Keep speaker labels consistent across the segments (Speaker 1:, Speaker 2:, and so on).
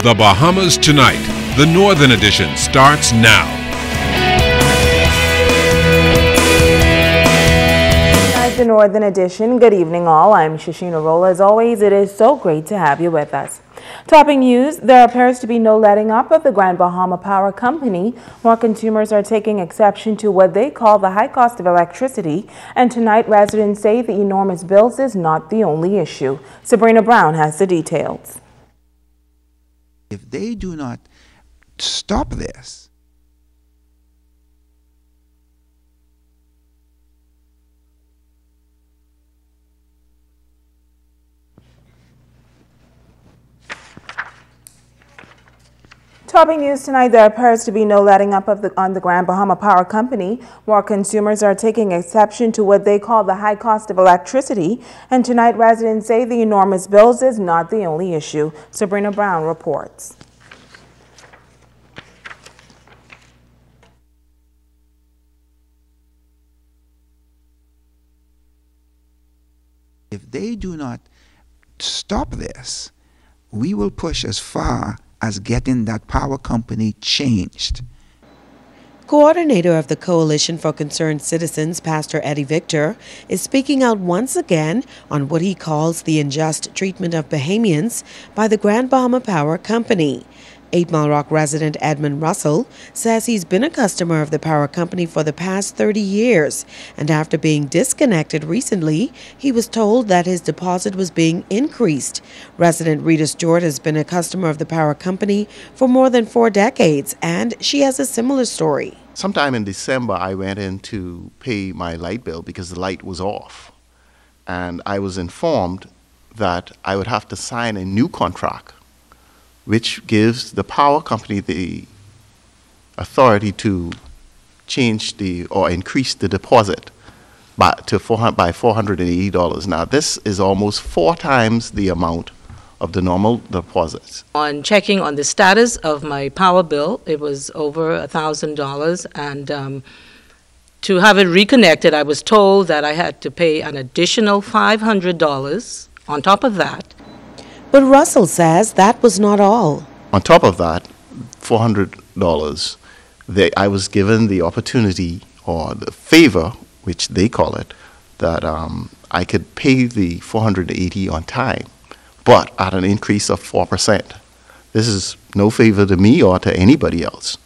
Speaker 1: The Bahamas Tonight, the Northern Edition, starts now.
Speaker 2: The Northern Edition. Good evening, all. I'm Shashina Rolla. As always, it is so great to have you with us. Topping news, there appears to be no letting up of the Grand Bahama Power Company. More consumers are taking exception to what they call the high cost of electricity. And tonight, residents say the enormous bills is not the only issue. Sabrina Brown has the details.
Speaker 3: If they do not stop this,
Speaker 2: Topping news tonight, there appears to be no letting up of on the Grand Bahama Power Company. More consumers are taking exception to what they call the high cost of electricity. And tonight, residents say the enormous bills is not the only issue. Sabrina Brown reports.
Speaker 3: if they do not stop this, we will push as far as getting that power company changed.
Speaker 4: Coordinator of the Coalition for Concerned Citizens, Pastor Eddie Victor, is speaking out once again on what he calls the unjust treatment of Bahamians by the Grand Bahama Power Company. 8 Mile Rock resident Edmund Russell says he's been a customer of the power company for the past 30 years, and after being disconnected recently, he was told that his deposit was being increased. Resident Rita Stewart has been a customer of the power company for more than 4 decades, and she has a similar story.
Speaker 5: Sometime in December, I went in to pay my light bill because the light was off, and I was informed that I would have to sign a new contract, which gives the power company the authority to change or increase the deposit by $480. Now, this is almost 4 times the amount of the normal deposits.
Speaker 6: On checking on the status of my power bill, it was over $1,000, and to have it reconnected, I was told that I had to pay an additional $500 on top of that.
Speaker 4: But Russell says that was not all.
Speaker 5: On top of that, $400, I was given the opportunity or the favor, which they call it, that I could pay the $480 on time, but at an increase of 4%. This is no favor to me or to anybody else.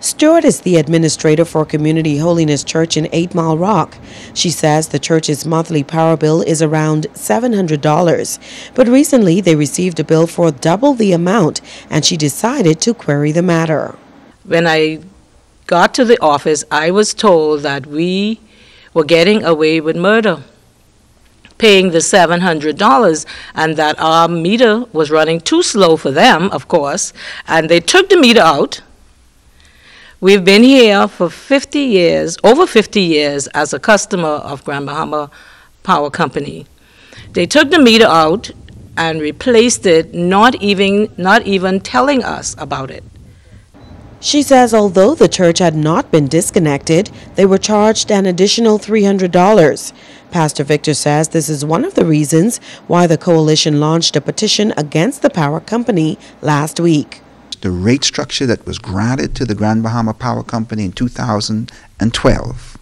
Speaker 4: Stewart is the administrator for Community Holiness Church in 8 Mile Rock. She says the church's monthly power bill is around $700, but recently they received a bill for double the amount, and she decided to query the matter.
Speaker 6: When I got to the office, I was told that we were getting away with murder, paying the $700, and that our meter was running too slow for them, of course, and they took the meter out. We've been here for 50 years, over 50 years, as a customer of Grand Bahama Power Company. They took the meter out and replaced it, not even telling us about it.
Speaker 4: She says although the church had not been disconnected, they were charged an additional $300. Pastor Victor says this is one of the reasons why the coalition launched a petition against the power company last week.
Speaker 3: The rate structure that was granted to the Grand Bahama Power Company in 2012,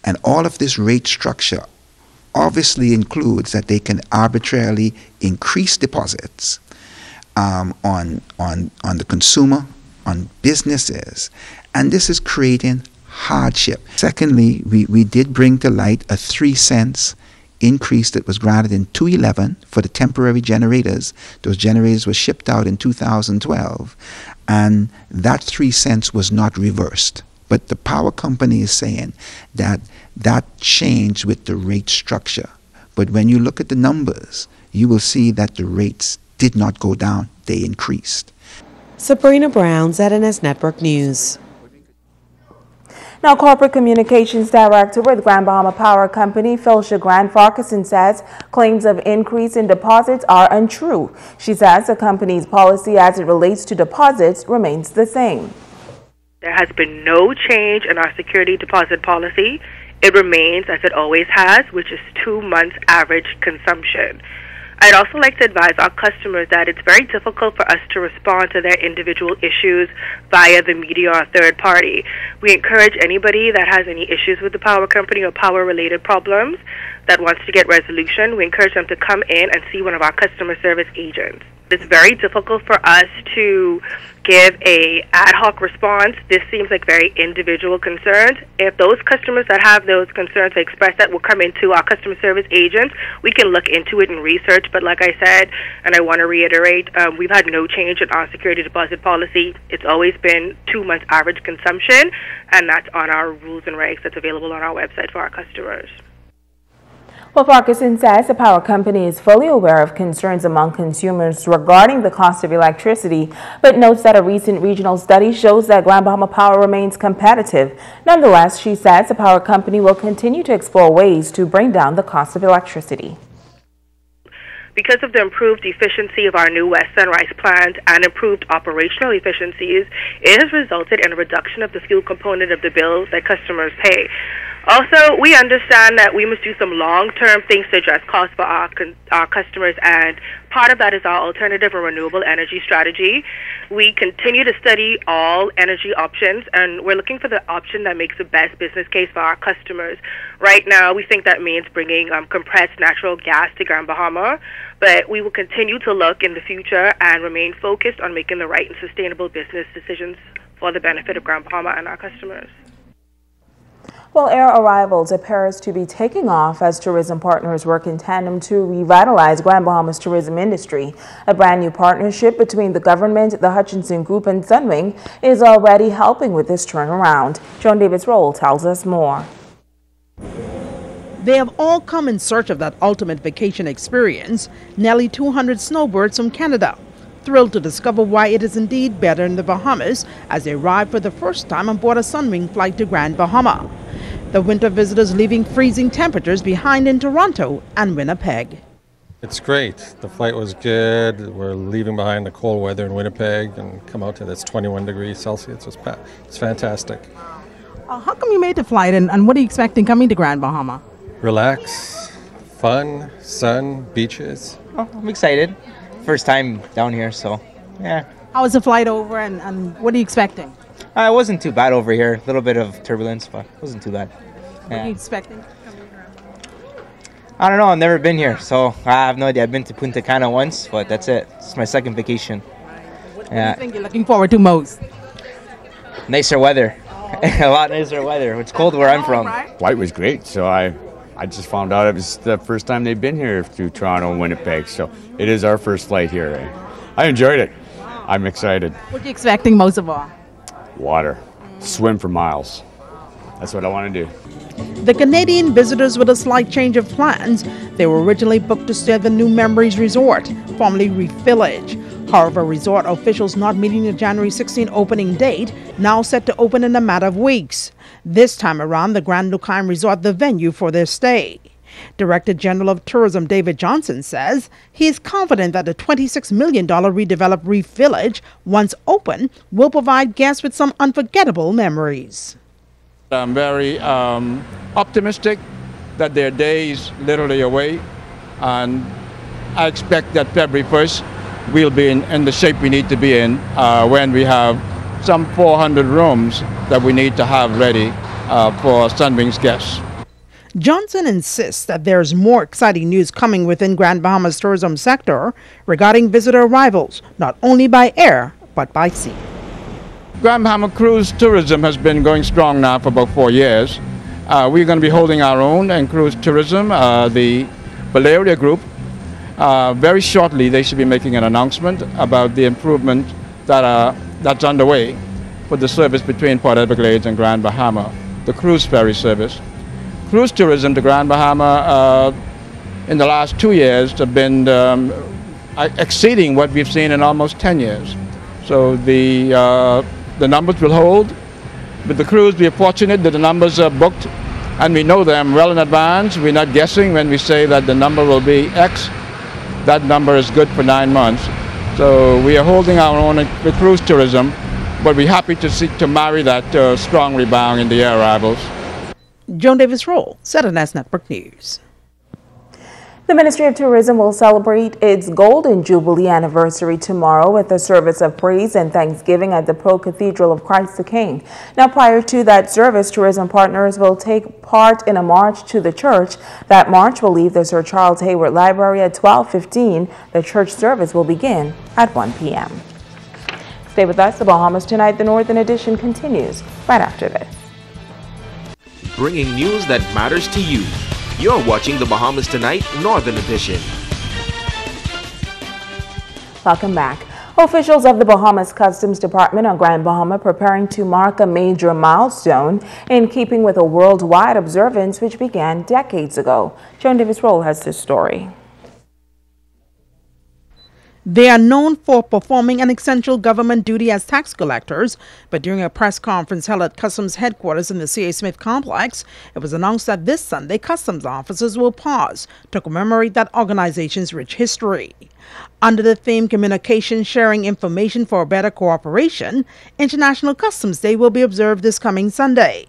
Speaker 3: and all of this rate structure obviously includes that they can arbitrarily increase deposits on the consumer, on businesses, and this is creating hardship. Secondly, we did bring to light a 3 cents increase that was granted in 2011 for the temporary generators. Those generators were shipped out in 2012, and that 3 cents was not reversed. But the power company is saying that that changed with the rate structure. But when you look at the numbers, you will see that the rates did not go down, they increased.
Speaker 4: Sabrina Brown, ZNS Network News.
Speaker 2: Now, Corporate Communications Director with Grand Bahama Power Company, Philcia Grant Farquharson, says claims of increase in deposits are untrue. She says the company's policy as it relates to deposits remains the same.
Speaker 7: There has been no change in our security deposit policy. It remains as it always has, which is 2 months average consumption. I'd also like to advise our customers that it's very difficult for us to respond to their individual issues via the media or a third party. We encourage anybody that has any issues with the power company or power-related problems that wants to get resolution, we encourage them to come in and see one of our customer service agents. It's very difficult for us to give a ad hoc response. This seems like very individual concerns. If those customers that have those concerns express that will come into our customer service agents, we can look into it and research. But like I said, and I want to reiterate, we've had no change in our security deposit policy. It's always been 2 months average consumption, and that's on our rules and regs that's available on our website for our customers.
Speaker 2: Well, Parkinson says the power company is fully aware of concerns among consumers regarding the cost of electricity, but notes that a recent regional study shows that Grand Bahama Power remains competitive. Nonetheless, she says the power company will continue to explore ways to bring down the cost of electricity.
Speaker 7: Because of the improved efficiency of our new West Sunrise plant and improved operational efficiencies, it has resulted in a reduction of the fuel component of the bill that customers pay. Also, we understand that we must do some long-term things to address costs for our customers, and part of that is our alternative and renewable energy strategy. We continue to study all energy options, and we're looking for the option that makes the best business case for our customers. Right now, we think that means bringing compressed natural gas to Grand Bahama, but we will continue to look in the future and remain focused on making the right and sustainable business decisions for the benefit of Grand Bahama and our customers.
Speaker 2: Well, air arrivals appears to be taking off as tourism partners work in tandem to revitalize Grand Bahama's tourism industry. A brand new partnership between the government, the Hutchinson Group, and Sunwing is already helping with this turnaround. John Davis Roll tells us more.
Speaker 8: They have all come in search of that ultimate vacation experience. Nearly 200 snowbirds from Canada, thrilled to discover why it is indeed better in the Bahamas as they arrive for the first time on board a Sunwing flight to Grand Bahama. The winter visitors leaving freezing temperatures behind in Toronto and Winnipeg.
Speaker 9: It's great. The flight was good. We're leaving behind the cold weather in Winnipeg and come out to this 21 degrees Celsius. It's fantastic.
Speaker 8: How come you made the flight and what are you expecting coming to Grand Bahama?
Speaker 9: Relax, fun, sun, beaches.
Speaker 10: Oh, I'm excited. First time down here, so yeah.
Speaker 8: How was the flight over and what are you expecting?
Speaker 10: It wasn't too bad over here. A little bit of turbulence, but it wasn't too bad.
Speaker 8: What are you expecting?
Speaker 10: I don't know. I've never been here, so I have no idea. I've been to Punta Cana once, but that's it. It's my second vacation.
Speaker 8: What do you think you're looking forward to most?
Speaker 10: Nicer weather. A lot nicer weather. It's cold where I'm from.
Speaker 11: Flight was great, so I just found out it was the first time they've been here through Toronto and Winnipeg, so it is our first flight here. I enjoyed it. I'm excited.
Speaker 8: What are you expecting most of all?
Speaker 11: Water. Swim for miles. That's what I want to do.
Speaker 8: The Canadian visitors with a slight change of plans. They were originally booked to stay at the New Memories Resort, formerly Reef Village. However, resort officials not meeting the January 16 opening date, now set to open in a matter of weeks. This time around, the Grand Lucayne Resort the venue for their stay. Director General of Tourism David Johnson says he is confident that the $26 million redeveloped Reef Village, once open, will provide guests with some unforgettable memories.
Speaker 12: I'm very optimistic that their day is literally away, and I expect that February 1st we'll be in the shape we need to be in when we have some 400 rooms that we need to have ready for Sunwing's guests.
Speaker 8: Johnson insists that there's more exciting news coming within Grand Bahama's tourism sector regarding visitor arrivals, not only by air, but by sea.
Speaker 12: Grand Bahama cruise tourism has been going strong now for about 4 years. We're going to be holding our own in cruise tourism. The Valeria Group, very shortly they should be making an announcement about the improvement that's underway for the service between Port Everglades and Grand Bahama, the cruise ferry service. Cruise tourism to Grand Bahama in the last 2 years have been exceeding what we've seen in almost 10 years. So the numbers will hold. With the cruise, we are fortunate that the numbers are booked and we know them well in advance. We're not guessing when we say that the number will be X. That number is good for 9 months. So we are holding our own with cruise tourism, but we're happy to seek to marry that strong rebound in the air arrivals.
Speaker 8: Joan Davis Roll, ZNS Network News.
Speaker 2: The Ministry of Tourism will celebrate its Golden Jubilee anniversary tomorrow with a service of praise and thanksgiving at the Pro Cathedral of Christ the King. Now, prior to that service, tourism partners will take part in a march to the church. That march will leave the Sir Charles Hayward Library at 12:15. The church service will begin at 1 p.m. Stay with us. The Bahamas Tonight, the Northern Edition continues right after this.
Speaker 13: Bringing news that matters to you. You're watching the Bahamas Tonight, Northern Edition.
Speaker 2: Welcome back. Officials of the Bahamas Customs Department on Grand Bahama preparing to mark a major milestone in keeping with a worldwide observance which began decades ago. Joan Davis-Roll has this story.
Speaker 8: They are known for performing an essential government duty as tax collectors, but during a press conference held at Customs headquarters in the C.A. Smith complex, it was announced that this Sunday customs officers will pause to commemorate that organization's rich history. Under the theme Communication Sharing Information for Better Cooperation, International Customs Day will be observed this coming Sunday.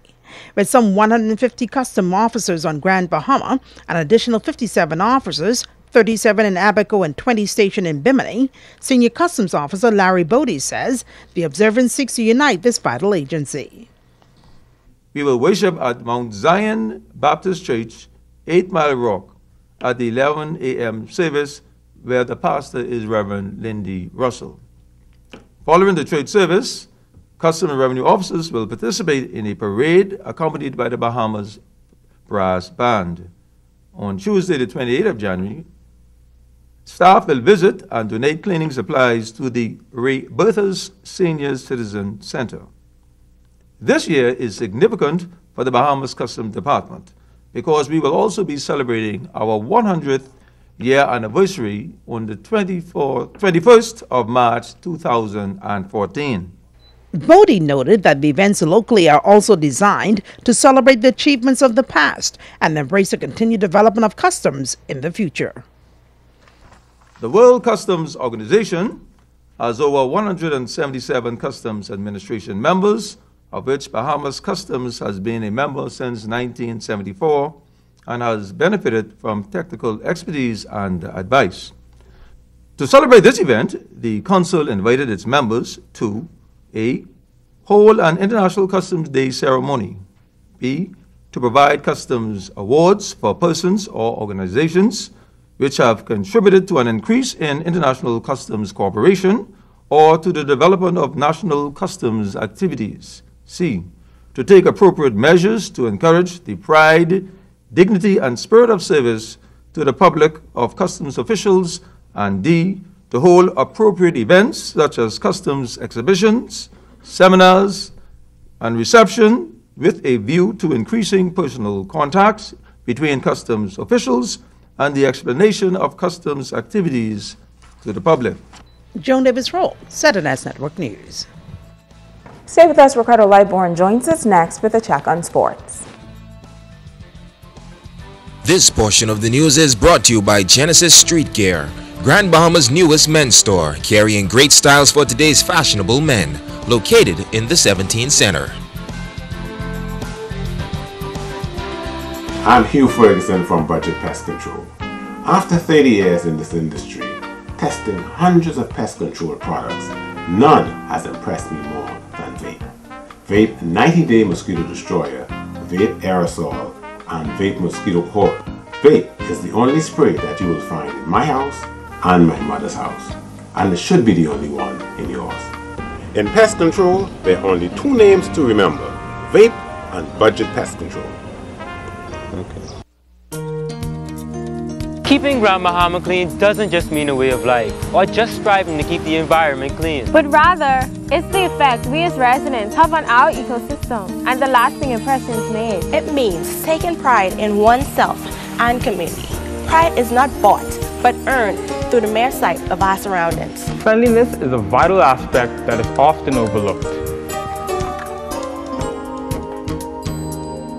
Speaker 8: With some 150 custom officers on Grand Bahama, an additional 57 officers, 37 in Abaco and 20 stationed in Bimini, Senior Customs Officer Larry Bodie says the observance seeks to unite this vital agency.
Speaker 14: We will worship at Mount Zion Baptist Church, 8 Mile Rock, at the 11 a.m. service, where the pastor is Reverend Lindy Russell. Following the church service, Customs and Revenue officers will participate in a parade accompanied by the Bahamas Brass Band. On Tuesday, the 28th of January, staff will visit and donate cleaning supplies to the Ray Berthas Senior Citizen Center. This year is significant for the Bahamas Customs Department because we will also be celebrating our 100th year anniversary on the 21st of March 2014.
Speaker 8: Bodie noted that the events locally are also designed to celebrate the achievements of the past and embrace the continued development of customs in the future.
Speaker 14: The World Customs Organization has over 177 Customs Administration members, of which Bahamas Customs has been a member since 1974 and has benefited from technical expertise and advice. To celebrate this event, the Council invited its members to A. Hold an International Customs Day ceremony. B. To provide customs awards for persons or organizations which have contributed to an increase in international customs cooperation or to the development of national customs activities. C. To take appropriate measures to encourage the pride, dignity, and spirit of service to the public of customs officials. And D. To hold appropriate events such as customs exhibitions, seminars, and reception with a view to increasing personal contacts between customs officials and the explanation of customs activities to the public.
Speaker 8: Joan Davis-Roll, Saturday Network News.
Speaker 2: Stay with us. Ricardo Lightbourne joins us next with a check on sports.
Speaker 13: This portion of the news is brought to you by Genesis Street Gear, Grand Bahama's newest men's store, carrying great styles for today's fashionable men, located in the 17th Center.
Speaker 15: I'm Hugh Ferguson from Budget Pest Control. After 30 years in this industry, testing hundreds of pest control products, none has impressed me more than Vape. Vape 90-Day Mosquito Destroyer, Vape Aerosol, and Vape Mosquito Coil. Vape is the only spray that you will find in my house and my mother's house, and it should be the only one in yours. In pest control, there are only two names to remember: Vape and Budget Pest Control.
Speaker 16: Keeping Grand Bahama clean doesn't just mean a way of life or just striving to keep the environment clean.
Speaker 17: But rather, it's the effect we as residents have on our ecosystem and the lasting impressions made.
Speaker 18: It means taking pride in oneself and community. Pride is not bought, but earned through the mere sight of our surroundings.
Speaker 19: Cleanliness is a vital aspect that is often overlooked.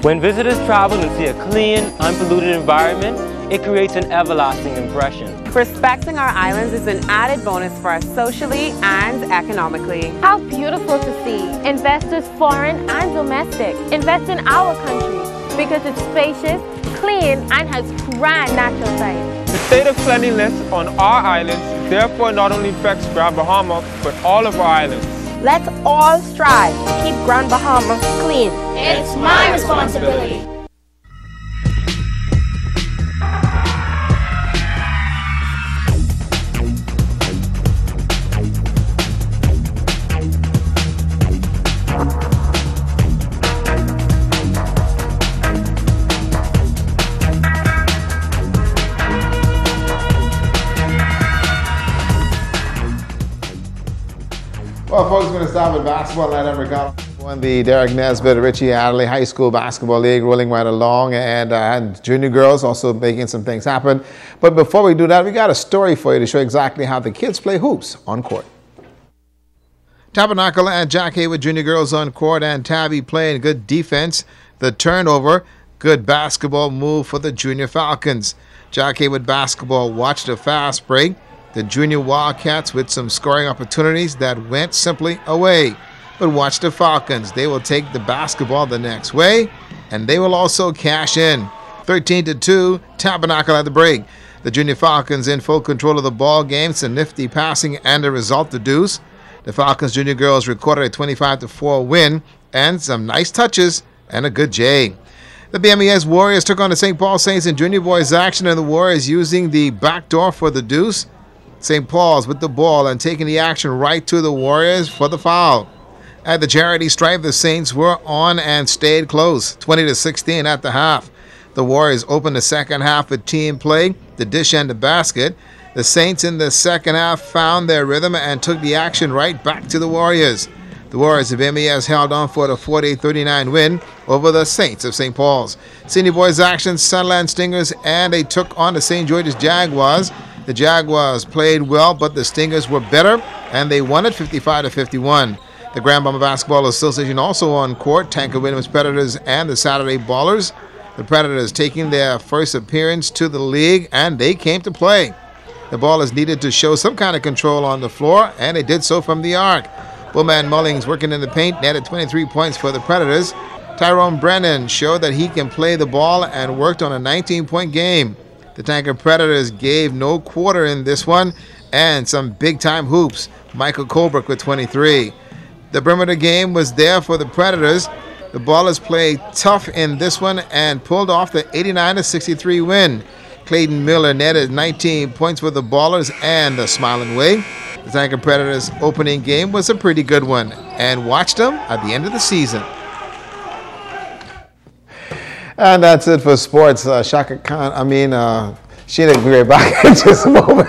Speaker 16: When visitors travel and see a clean, unpolluted environment, it creates an everlasting impression.
Speaker 20: Respecting our islands is an added bonus for us socially and economically.
Speaker 17: How beautiful to see investors foreign and domestic invest in our country because it's spacious, clean, and has grand natural sights.
Speaker 19: The state of cleanliness on our islands therefore not only affects Grand Bahama, but all of our islands.
Speaker 18: Let's all strive to keep Grand Bahama clean.
Speaker 21: It's my responsibility.
Speaker 22: Well, folks, we're going to start with basketball. Let Americano won the Derek Nesbitt Richie Adderley High School Basketball League, rolling right along, and junior girls also making some things happen. But before we do that, we got a story for you to show exactly how the kids play hoops on court. Tabernacle and Jack Haywood junior girls on court, and Tabby playing good defense. The turnover, good basketball move for the junior Falcons. Jack Haywood basketball watched a fast break. The junior Wildcats with some scoring opportunities that went simply away. But watch the Falcons. They will take the basketball the next way, and they will also cash in. 13-2, Tabernacle at the break. The junior Falcons in full control of the ball game. Some nifty passing and the result, the deuce. The Falcons junior girls recorded a 25-4 win and some nice touches and a good J. The BMES Warriors took on the St. Paul Saints in junior boys action, and the Warriors using the back door for the deuce. St. Paul's with the ball and taking the action right to the Warriors for the foul. At the charity stripe, the Saints were on and stayed close, 20-16 at the half. The Warriors opened the second half with team play, the dish and the basket. The Saints in the second half found their rhythm and took the action right back to the Warriors. The Warriors of MES held on for the 48-39 win over the Saints of St. Paul's. Senior boys action, Sunland Stingers, and they took on the St. George's Jaguars. The Jaguars played well, but the Stingers were better, and they won it 55-51. The Grand Bahama Basketball Association also on court, Tanker Williams Predators and the Saturday Ballers. The Predators taking their first appearance to the league, and they came to play. The Ballers needed to show some kind of control on the floor, and they did so from the arc. Bullman Mullings working in the paint, netted 23 points for the Predators. Tyrone Brennan showed that he can play the ball and worked on a 19-point game. The Tanker Predators gave no quarter in this one, and some big-time hoops. Michael Colbrook with 23. The perimeter game was there for the Predators. The Ballers played tough in this one and pulled off the 89-63 win. Clayton Miller netted 19 points for the Ballers and the Smiling Way. The Tanker Predators' opening game was a pretty good one, and watch them at the end of the season. And that's it for sports. Shaka Khan, Sheena will be right back in just a moment.